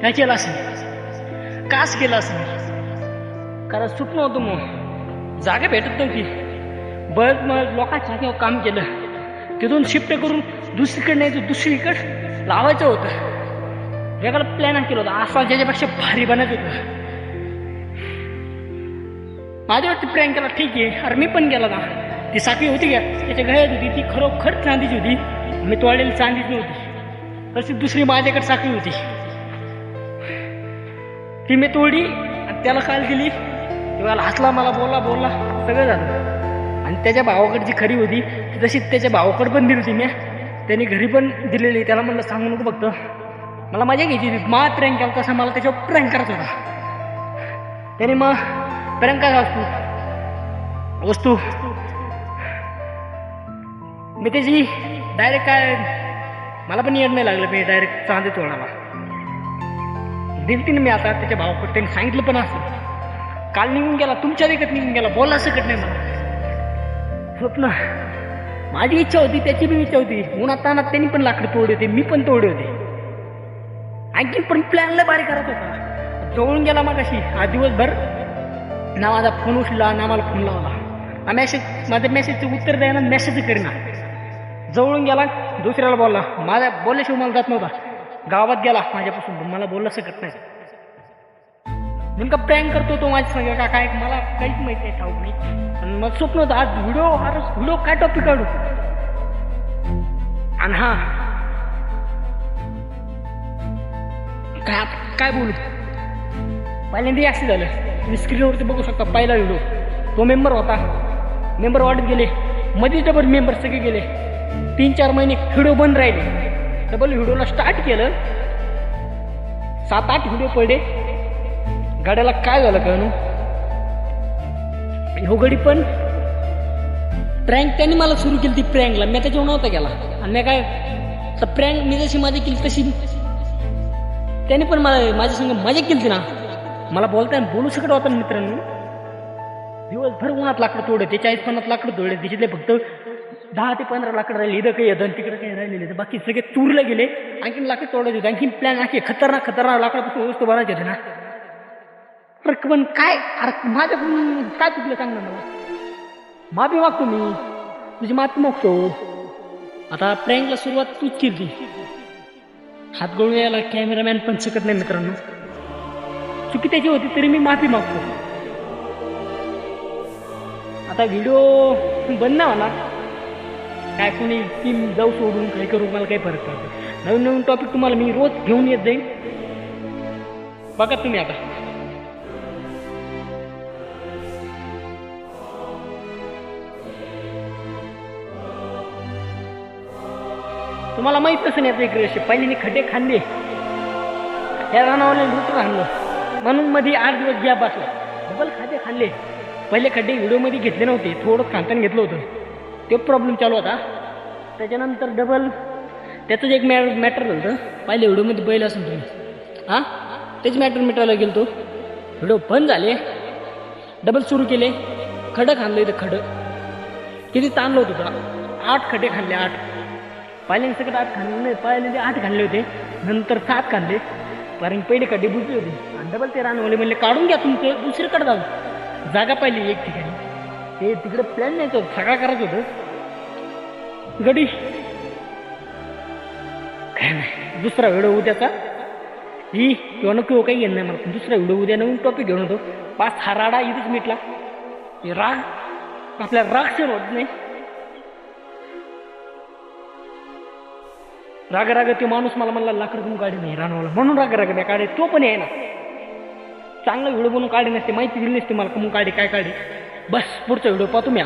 काय केलं असं, कास केलं असं, कारण सुटणं होतं मग जागा भेटत नव्हती. बरं मग लोकांच्या किंवा काम केलं, तिथून शिफ्ट करून दुसरीकडे न्यायचं, दुसरीकडे लावायचं होतं. वेगळा प्लॅन केला होता, असा ज्याच्यापेक्षा भारी बनायचं होतं. माझ्यावरती प्रँक केला, ठीक आहे. अरे मी पण गेला ना, ती साखळी होती का त्याच्या गळ्यात होती, ती खरोखर चांदीची होती. मी तोडलेली चांदीची नव्हती. तशी दुसरी माझ्याकडे साखळी होती, ती मी तोडली आणि त्याला काल दिली. तेव्हा हसला, मला बोलला सगळं झालं. आणि त्याच्या भावाकडे जी खरी होती ती तशीच त्याच्या भावाकडे पण दिली होती मी. त्यांनी घरी पण दिलेली. त्याला म्हणलं सांगू नको, फक्त मला मजा घ्यायची होती. मला प्रँक केला तसा मला त्याच्यावर प्रँक करायचा होता. त्याने मग प्रँक काय वस्तू मी त्याची डायरेक्ट काय, मला पण येड नाही लागलं. मी डायरेक्ट चांदी तोडाला दिलती ना मी. आता त्याच्या भावाकडे त्यांनी सांगितलं पण असं, काल निघून गेला, तुमच्या देखत निघून गेला, बोलला सकट नाही मला. स्वप्न माझी इच्छा होती, त्याची पण इच्छा होती. उन्हात तानात त्यांनी पण लाकडं तोडले होते, मी पण तोडले होते. आणखी पण प्लॅनला बारीक करत होता. जवळून गेला मग अशी आज दिवसभर ना माझा फोन उचलला ना मला फोन लावला. मेसेज, माझ्या मेसेजचं उत्तर द्यायला मेसेज करीना. जवळून गेला, दुसऱ्याला बोलला. माझ्या बोलल्याशिवाय मला जात नव्हता. गावात गेला माझ्यापासून, पण मला बोललं सकत नाही. नेमका प्रँक करतो तो माझ्या सांगा का काय, मला काहीच माहिती नाही, ठाऊक नाही. आणि मग स्वप्न होतं आज व्हिडिओ काय टॉपिक काढू. आणि हा काय बोलू. पहिल्यांदा असं झालं, तुम्ही स्क्रीनवरती बघू शकता. पहिला व्हिडिओ तो मेंबर होता, मेंबर वाढत गेले, मध्ये डबल मेंबर सगळे गेले. 3-4 महिने व्हिडिओ बंद राहिले. डबल व्हिडिओला स्टार्ट केलं, 7-8 व्हिडिओ पडले. गाड्याला काय झालं कळून. हो गडी पण प्रँक त्यांनी मला सुरू केली. ती प्रँकला मी त्याच्यावर नव्हता गेला. आणि मी काय प्रँक मी जशी मजा केली तशी त्यांनी पण मला माझ्या संग मजा केली ना. मला बोलताना बोलू शकत होता मित्रांनो. दिवसभर उन्हात लाकडं तोडले, ते 40-50 लाकडं तोडले. तिच्यातले फक्त 10 ते 15 लाकडं राहिले. इथं काही येतं तिकडे काही राहिलेले, तर बाकी सगळे चुरले गेले. आणखीन लाकडं तोडायचे होते. आणखीन प्लॅन आणखी खतरनाक लाकडापासून वस्तू बनायचे होते ना. पण काय, अरे माझ्याकडून काय चुकलं सांग ना मला. माफी मागतो मी, तुझी माफी मागतो. आता प्रँकला सुरुवात तूच केली. हात गळून यायला कॅमेरामॅन पण शकत नाही मित्रांनो. चुकी त्याची होती तरी मी माफी मागतो. आता व्हिडिओ बंद ना मला काय, कोणी टीम जाऊ सोडून काही करू, मला काही फरक पडतो. नवीन टॉपिक तुम्हाला मी रोज घेऊन येत जाईन, बघा तुम्ही. आता तुम्हाला माहित नसेल याचं एक रेषे. पहिल्याने खड्डे खांदे, या रानावाले लुटून आणलं, म्हणून मध्ये 8 दिवस गॅप बसला. डबल खड्डे खाल्ले. पहिले खड्डे व्हिडिओमध्ये घेतले नव्हते, थोडं खांताना घेतलं होतं. तो प्रॉब्लेम चालू होता. त्याच्यानंतर डबल त्याचं एक मॅटर झालं होतं. पहिले व्हिडिओमध्ये बैल असून तुम्ही हां तेच मॅटर मिटायला गेलो. तो व्हिडिओ बंद झाले, डबल सुरू केले. खडं खाल्लं इथं. खडं किती ताणलं होतं तुला. 8 खड्डे खाल्ले. 8 पहिल्यांदा सगळं 8 खाल्ले नाही, पहिल्यांदा 8 खाल्ले होते, नंतर 7 खाल्ले. कारण पहिले खड्डे बुजले होते. आणि डबल ते रानवले म्हणले काढून घ्या तुमचं, दुसरीकडे जाऊ. जागा पाहिली एक ठिकाणी, ते तिकडे प्लॅन नाही, तो सगळा करायचं होतं. गडी काय नाही. दुसरा व्हिडिओ उद्याचा ही किंवा नको काही घेणं नाही मला. दुसरा व्हिडिओ उद्या नवीन टॉपिक घेऊन होतो. 5 हा राडा इथेच मिटला. राग आपल्याला राग सहन होत नाही. राग तो माणूस मला म्हणला लाकड बनवून काढे नाही रानवाला, म्हणून राग मी काढे. तो पण आहे ना, चांगला व्हिडिओ बनवून काढे नसते, माहिती दिली नसते मला कमून काढे काय काढे. बस पुढचा व्हिडिओ पाहतो मी.